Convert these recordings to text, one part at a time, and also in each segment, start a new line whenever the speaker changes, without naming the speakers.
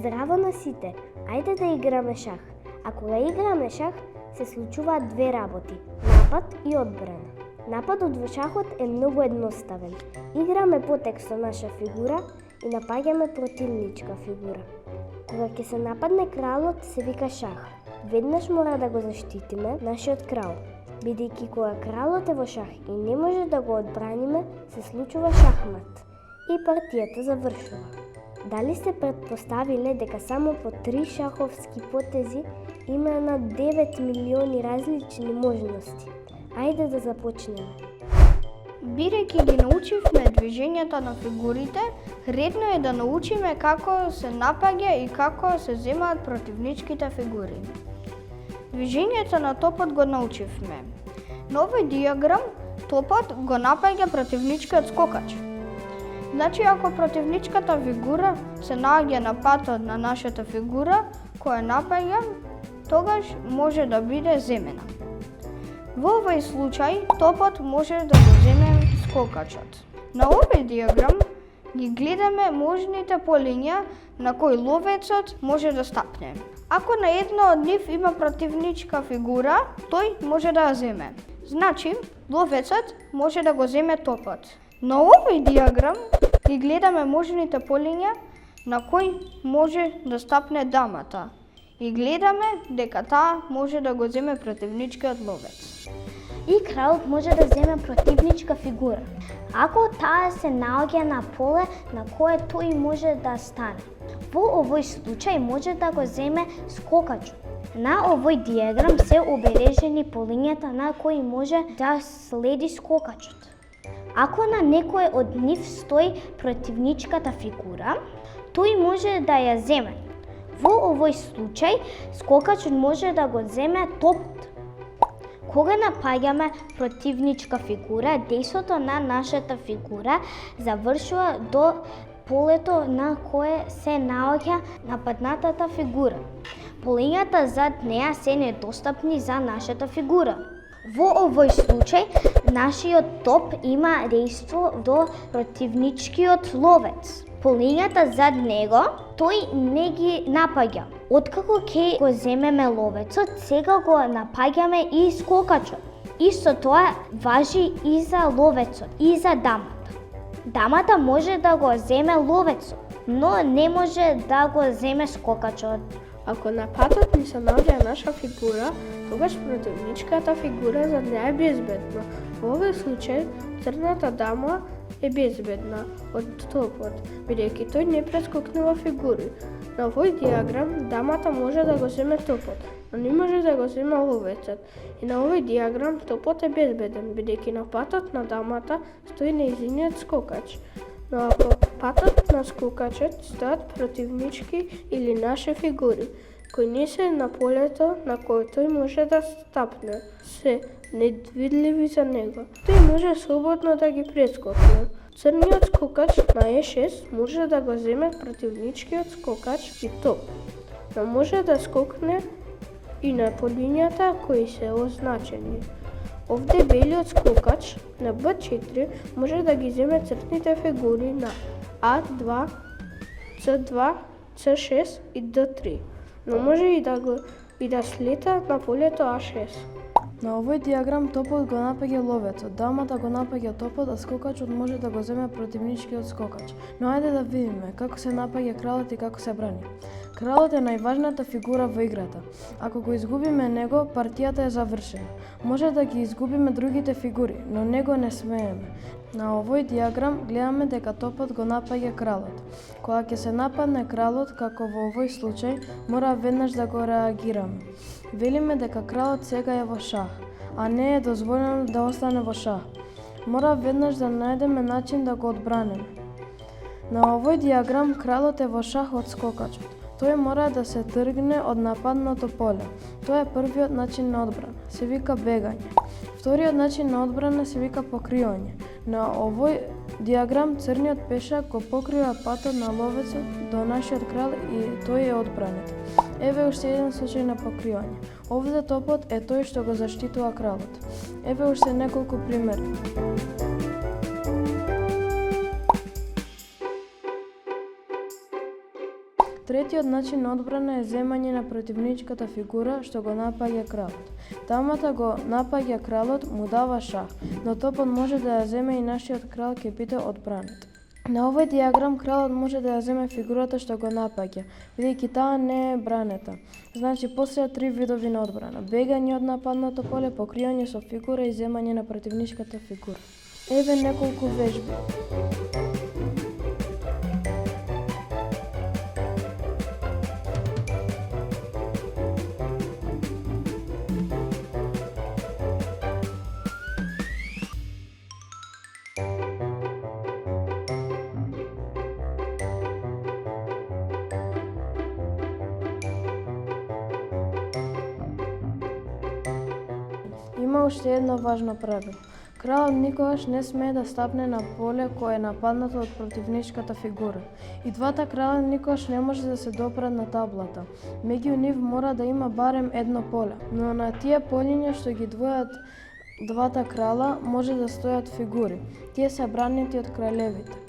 Здраво на сите, ајде да играме шах. А кога играме шах, се случуваат две работи – напад и одбрана. Нападот во шахот е многу едноставен. Играме потек со наша фигура и напаѓаме противничка фигура. Кога ќе се нападне кралот, се вика шах. Веднаш мора да го заштитиме нашиот крал, бидејќи кога кралот е во шах и не може да го одбраниме, се случува шахмат и партијата завршува. Дали сте претпоставиле дека само по 3 шаховски потези има над 9 милиони различни можности? Ајде да започнеме.
Бидејќи ги научивме движењата на фигурите, редно е да научиме како се напаѓа и како се земаат противничките фигури. Движењето на топот го научивме. На овој диаграм топот го напаѓа противничкиот скокач. Значи, ако противничката фигура се наоѓа на патот на нашата фигура, која напаѓа, тогаш може да биде земена. Во овој случај, топот може да го земе скокачот. На овој диаграм ги гледаме можните полиња на кои ловецот може да стапне. Ако на едно од нив има противничка фигура, тој може да ја земе. Значи, ловецот може да го земе топот. На овој диаграм ги гледаме можните полиња на кои може да стапне дамата и гледаме дека таа може да го земе противничкиот ловец.
И кралот може да земе противничка фигура, ако таа се наоѓа на поле на кое тој може да стане. Во овој случај може да го земе скокачот. На овој диаграм се обележени полињата на кои може да следи скокачот. Ако на некој од нив стои противничката фигура, тој може да ја земе. Во овој случај, скокачот може да го земе топот. Кога напаѓаме противничка фигура, дејството на нашата фигура завршува до полето на кое се наоѓа нападнатата фигура. Полињата зад неа се недостапни за нашата фигура. Во овој случај, нашиот топ има дејство до противничкиот ловец. Полињата зад него, тој не ги напаѓа. Откако ќе го земеме ловецот, сега го напаѓаме и скокачот. Исто тоа важи и за ловецот, и за дамата. Дамата може да го земе ловецот, но не може да го земе скокачот.
Ако на патот ни се наоѓа наша фигура, тогаш противничката фигура за неа е безбедна. Во овој случај, црната дама е безбедна од топот, бидејќи тој не прескокнува фигури. На овој диаграм дамата може да го земе топот, но не може да го земе ловецот. И на овој диаграм топот е безбеден, бидејќи на патот на дамата стои нејзиниот скокач. Но ако патот на скокачот стојат противнички или наши фигури, кои не се на полето на кое тој може да стапне, се недвидливи за него. Тој може слободно да ги прескокне. Црниот скокач на Е6 може да го земе противничкиот скокач и топ, но може да скокне и на полињата кои се означени. Овде белиот скокач на Б4 може да ги земе цртните фигури на А2, С2, С6 и Д3, но може и да слета на полето А6.
На овој диаграм топот го напаѓа ловецот, дамата го напаѓа топот, а скокачот може да го земе противничкиот скокач. Но ајде да видиме како се напаѓа кралот и како се брани. Кралот е најважната фигура во играта. Ако го изгубиме него, партијата е завршена. Може да ги изгубиме другите фигури, но него не смееме. На овој диаграм гледаме дека топот го напаѓа кралот. Кога ќе се нападне кралот, како во овој случај, мора веднаш да го реагираме. Велиме дека кралот сега е во шах, а не е дозволено да остане во шах. Мора веднаш да најдеме начин да го одбранеме. На овој диаграм кралот е во шах од скокачот. Тој мора да се тргне од нападното поле. Тоа е првиот начин на одбрана, се вика бегање. Вториот начин на одбрана се вика покривање. На овој диаграм црниот пешак го покрива патот на ловецот до нашиот крал и тој е одбранет. Еве уште еден случај на покривање. Овде топот е тој што го заштитува кралот. Еве уште неколку примери. Третиот начин на одбрана е земање на противничката фигура што го напаѓа кралот. Дамата го напаѓа кралот, му дава шах, но топот може да ја земе и нашиот крал ќе биде одбранет. На овој диаграм кралот може да ја земе фигурата што го напаѓа, бидејќи таа не е бранета. Значи постојат три видови на одбрана: бегање од нападнато поле, покријање со фигура и земање на противничката фигура. Еве неколку вежби. Има уште едно важно правило. Кралот никогаш не смее да стапне на поле кое е нападнато од противничката фигура. И двата крала никогаш не може да се допрат на таблата. Меѓу нив мора да има барем едно поле, но на тие полиња што ги двојат двата крала може да стојат фигури. Тие се бранети од кралевите.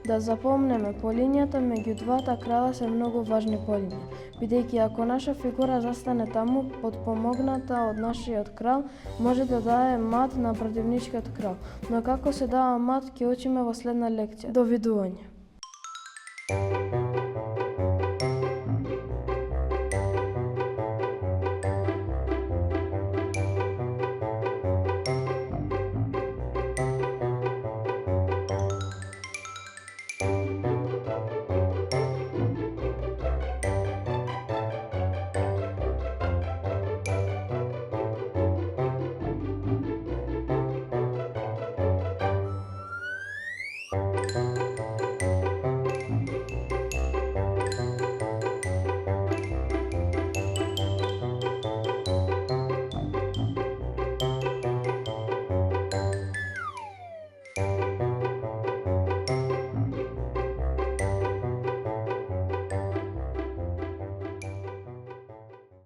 Да запомнеме, полињата меѓу двата крала се многу важни полиња, бидејќи ако наша фигура застане таму, подпомогната од нашиот крал, може да даде мат на противничкиот крал. Но како се дава мат, ќе учиме во следна лекција. Довидување!